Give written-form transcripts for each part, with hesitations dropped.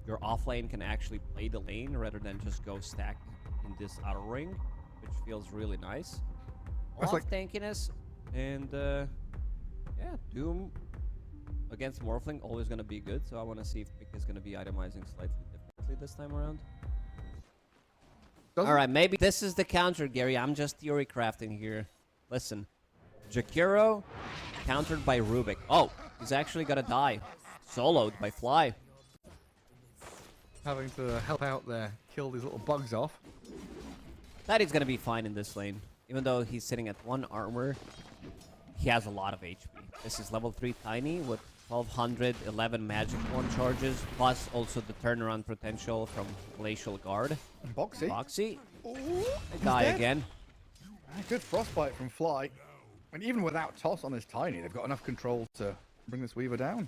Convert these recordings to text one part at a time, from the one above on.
your offlane can actually play the lane rather than just go stack in this outer ring, which feels really nice. A lot of tankiness, and yeah, Doom against Morphling always gonna be good. So I want to see if Pick is gonna be itemizing slightly differently this time around. All right, maybe this is the counter, Gary. I'm just theory crafting here. Listen, Jakiro countered by Rubik. Oh, he's actually gonna die. Soloed by Fly. Having to help out there, kill these little bugs off. That is gonna be fine in this lane. Even though he's sitting at 1 armor, he has a lot of HP. This is level 3 Tiny with 1211 magic one charges, plus also the turnaround potential from Glacial Guard. Boxy. Boxy. Ooh, Die again. Good frostbite from Fly. And even without toss on this Tiny, they've got enough control to bring this Weaver down.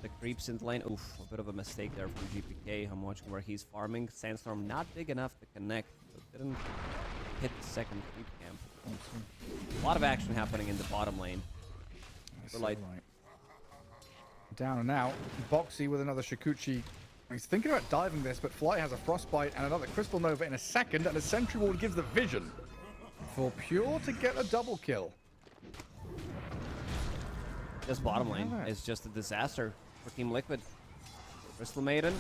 The creeps in the lane. Oof, a bit of a mistake there from GPK. I'm watching where he's farming. Sandstorm not big enough to connect, so didn't hit the second creep camp. A lot of action happening in the bottom lane. So right. Down and out. Boxy with another Shikuchi. He's thinking about diving this, but Fly has a frostbite and another Crystal Nova in a second, and a Sentry Ward gives the vision for Pure to get a double kill. This bottom lane is just a disaster for Team Liquid. Crystal Maiden,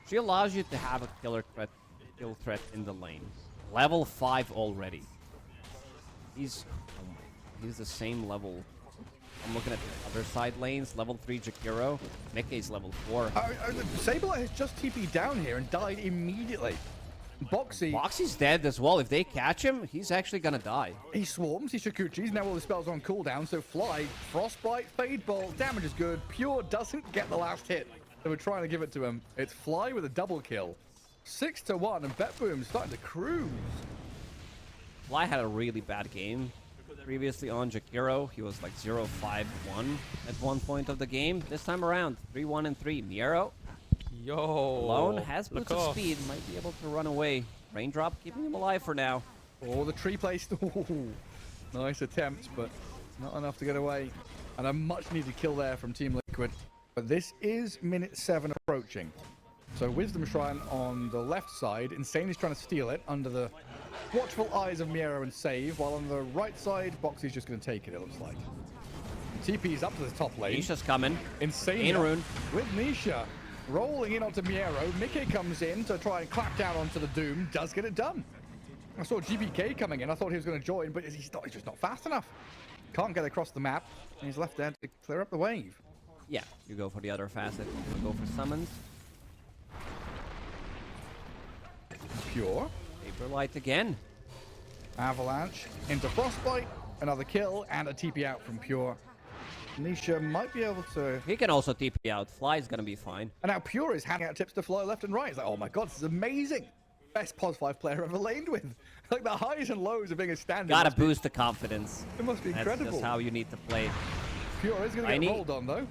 she allows you to have a kill threat in the lane. Level 5 already. He's the same level. I'm looking at the other side lanes. Level 3 Jakiro. Mickey's level 4. Sableye has just TP'd down here and died immediately. Boxy's dead as well. If they catch him, he's actually gonna die. He swarms, he Shikuchis, now all the spells are on cooldown, so Fly, Frostbite, Fade Bolt, damage is good. Pure doesn't get the last hit. They were trying to give it to him. It's Fly with a double kill. 6-1, and BetBoom starting to cruise. Fly had a really bad game previously on Jakiro. He was like 0-5-1 at one point of the game. This time around, 3-1-3. Miero. Yo, Alone has boots of speed, might be able to run away. Raindrop keeping him alive for now. Oh, the tree placed. Nice attempt, but not enough to get away. And a much needed kill there from Team Liquid. But this is minute 7 approaching. So Wisdom Shrine on the left side. Insane is trying to steal it under the watchful eyes of Miero and Save, while on the right side, Boxy's just going to take it, it looks like. TP's up to the top lane. Nisha's coming. Insane Rune with Nisha. Rolling in onto Miero. Mickey comes in to try and clap down onto the Doom. Does get it done. I saw GBK coming in. I thought he was going to join, but he's just not fast enough. Can't get across the map. And he's left there to clear up the wave. Yeah, you go for the other facet. You go for summons. Pure. Paper Light again. Avalanche into Frostbite. Another kill and a TP out from Pure. Nisha might be able to... He can also TP out. Fly's gonna be fine. And now Pure is handing out tips to Fly left and right. It's like, oh my god, this is amazing. Best POS 5 player I've ever laned with. Like the highs and lows of being a standard. Gotta boost the confidence. It must be incredible. That's just how you need to play. Pure is gonna get rolled on though.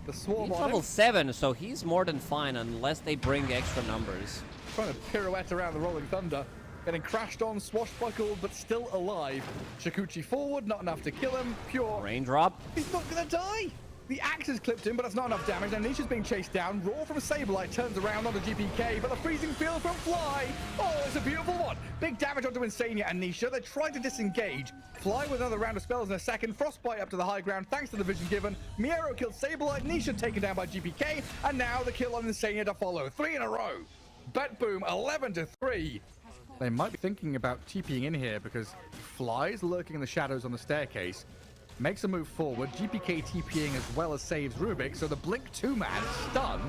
The swarm on level him. 7, so he's more than fine unless they bring extra numbers. Trying to pirouette around the Rolling Thunder. Getting crashed on, swashbuckled, but still alive. Shikuchi forward, not enough to kill him. Pure. Raindrop. He's not gonna die. The axe has clipped him, but that's not enough damage. And Nisha's being chased down. Roar from Sableye turns around onto GPK, but the freezing field from Fly. Oh, it's a beautiful one. Big damage onto Insania and Nisha. They're trying to disengage. Fly with another round of spells in a second. Frostbite up to the high ground thanks to the vision given. Miero killed Sableye. Nisha taken down by GPK. And now the kill on Insania to follow. 3 in a row. BetBoom 11-3. They might be thinking about TPing in here because Fly's lurking in the shadows on the staircase. Makes a move forward. GPK TPing as well as saves Rubik. So the Blink 2-man stun.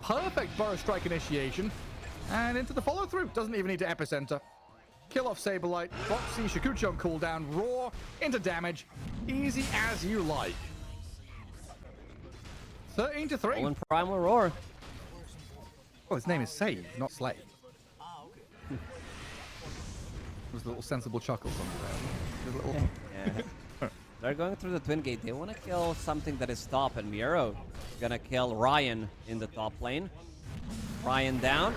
Perfect Burrow Strike initiation. And into the follow-through. Doesn't even need to epicenter. Kill off Saberlight. Boxy, Shikuchi on cooldown. Roar into damage. Easy as you like. 13-3. All in Primal Roar. Well, his name is Save, not Slay. There's a little sensible chuckle from there. Yeah. They're going through the twin gate. They want to kill something that is top, and Miero is gonna kill Ryan in the top lane. Ryan down.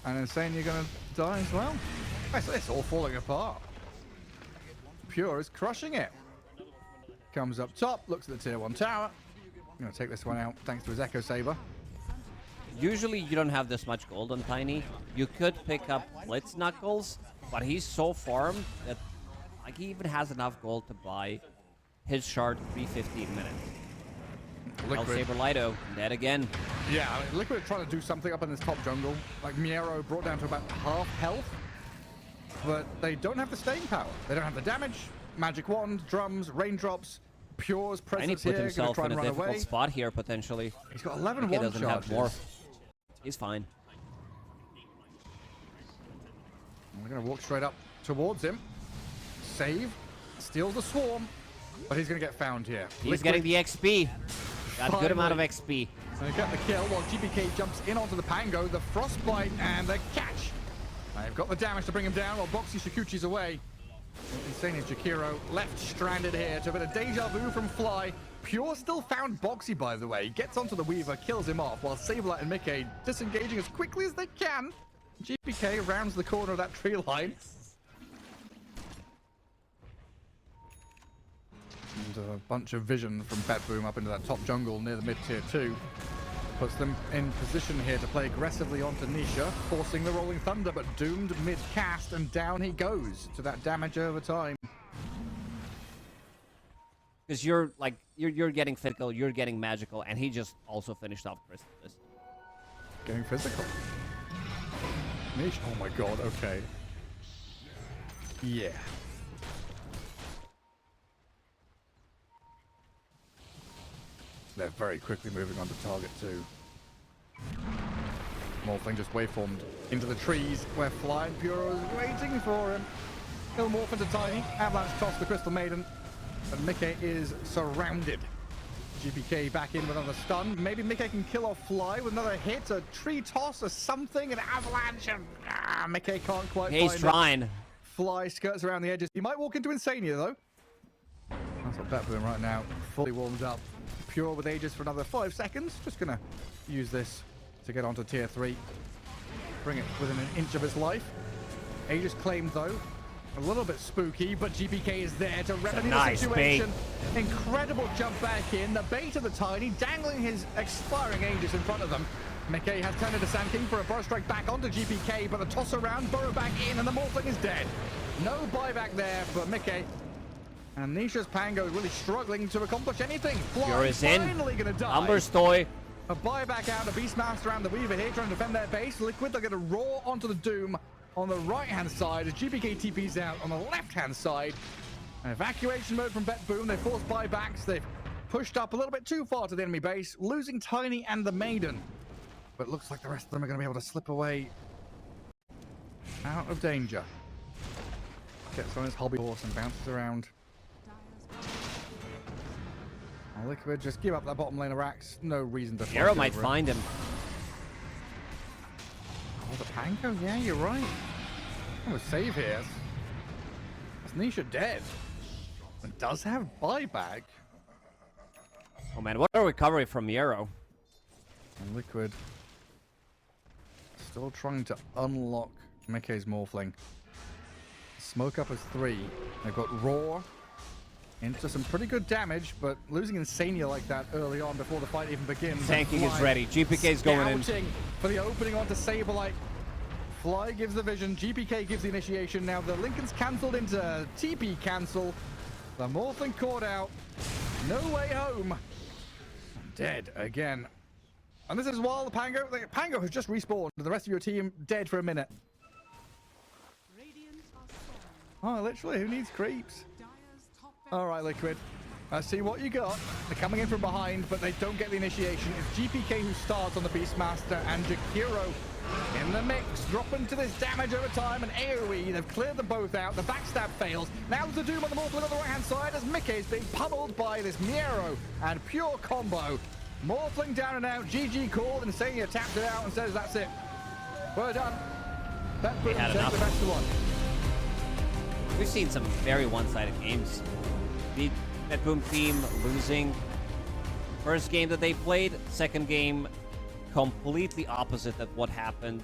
And Insane, you're gonna die as well. It's all falling apart. Pure is crushing it. Comes up top, looks at the tier 1 tower. Gonna take this one out thanks to his Echo Saber. Usually you don't have this much gold on Tiny. You could pick up Blitz Knuckles, but he's so farmed that like he even has enough gold to buy his shard 350 a minute. El Saber Lido, dead again. Yeah, I mean, Liquid trying to do something up in this top jungle. Like Miero brought down to about half health, but they don't have the staying power. They don't have the damage. Magic Wand, drums, raindrops, Pure's presence here. Put himself try in and a run difficult away. spot here potentially. He's got 11 he wand doesn't charges. have more. He's fine. We're gonna walk straight up towards him. Save, steals the swarm, but he's gonna get found here. He's getting the XP. Got a good amount of XP. So they get the kill while GPK jumps in onto the Pango, the Frostbite, and the catch. They've got the damage to bring him down while Boxy Shikuchi's away. Insane is Jakiro left stranded here to a bit of deja vu from Fly. Pure still found Boxy, by the way. Gets onto the Weaver, kills him off, while Sableye and Mickey disengaging as quickly as they can. GPK rounds the corner of that tree line. And a bunch of vision from BetBoom up into that top jungle near the mid-tier 2. Puts them in position here to play aggressively onto Nisha, forcing the Rolling Thunder, but doomed mid-cast, and down he goes to that damage over time. Because you're getting physical, you're getting magical, and he just also finished off Christmas. Getting physical. Nisha, oh my god, okay. Yeah. They're very quickly moving on to target 2. Morphling just waveformed into the trees where Fly and Puro is waiting for him. He'll morph into Tiny. Avalanche toss the Crystal Maiden. And Mickey is surrounded. GPK back in with another stun. Maybe Mickey can kill off Fly with another hit, a tree toss or something, an avalanche. And Mickey can't quite find He's trying. it. Fly skirts around the edges. He might walk into Insania though. That's what BetBoom right now. Fully warmed up. Pure with Aegis for another 5 seconds. Just gonna use this to get onto tier 3. Bring it within an inch of his life. Aegis claimed though. A little bit spooky, but GPK is there to remedy the situation. Bait. Incredible jump back in. The bait of the Tiny, dangling his expiring Aegis in front of them. Mickey has turned into Sand King for a burst strike back onto GPK, but the toss around, burrow back in, and the Morphling is dead. No buyback there for Mickey. And Nisha's Pango is really struggling to accomplish anything. Fly is finally going to die. Umber's toy. A buyback out, a Beastmaster around the Weaver here trying to defend their base. Liquid, they're going to roar onto the Doom on the right-hand side as GPK TP's out on the left-hand side. An evacuation mode from BetBoom. They forced buybacks. They've pushed up a little bit too far to the enemy base, losing Tiny and the Maiden. But it looks like the rest of them are going to be able to slip away out of danger. Gets on his hobby horse and bounces around. Liquid, just give up that bottom lane of racks. No reason to. Arrow might find him. Oh, the Panko? Yeah, you're right. Oh, a save here. That's Nisha dead. It does have buyback. Oh man, what a recovery from Yarrow. And Liquid still trying to unlock Mickey's Morphling. Smoke up as 3. They've got Roar into some pretty good damage, but losing Insania like that early on before the fight even begins. Tanking is ready. GPK's going in. For the opening onto Sableye. Fly gives the vision. GPK gives the initiation. Now the Lincoln's cancelled into TP cancel. The Morphling caught out. No way home. Dead again. And this is while the Pango has just respawned. The rest of your team dead for a minute. Oh, literally, who needs creeps? All right, Liquid. I see what you got. They're coming in from behind, but they don't get the initiation. It's GPK who starts on the Beastmaster, and Jakiro in the mix, dropping to this damage over time, and AoE. They've cleared them both out. The backstab fails. Now there's a Doom on the Morphling on the right-hand side as Mickey is being pummeled by this Miero and Pure combo. Morphling down and out. GG called, and Insania taps it out and says, that's it. We're done. BetBoom takes the best of one. We've seen some very one-sided games. The BetBoom team losing first game that they played, second game completely opposite of what happened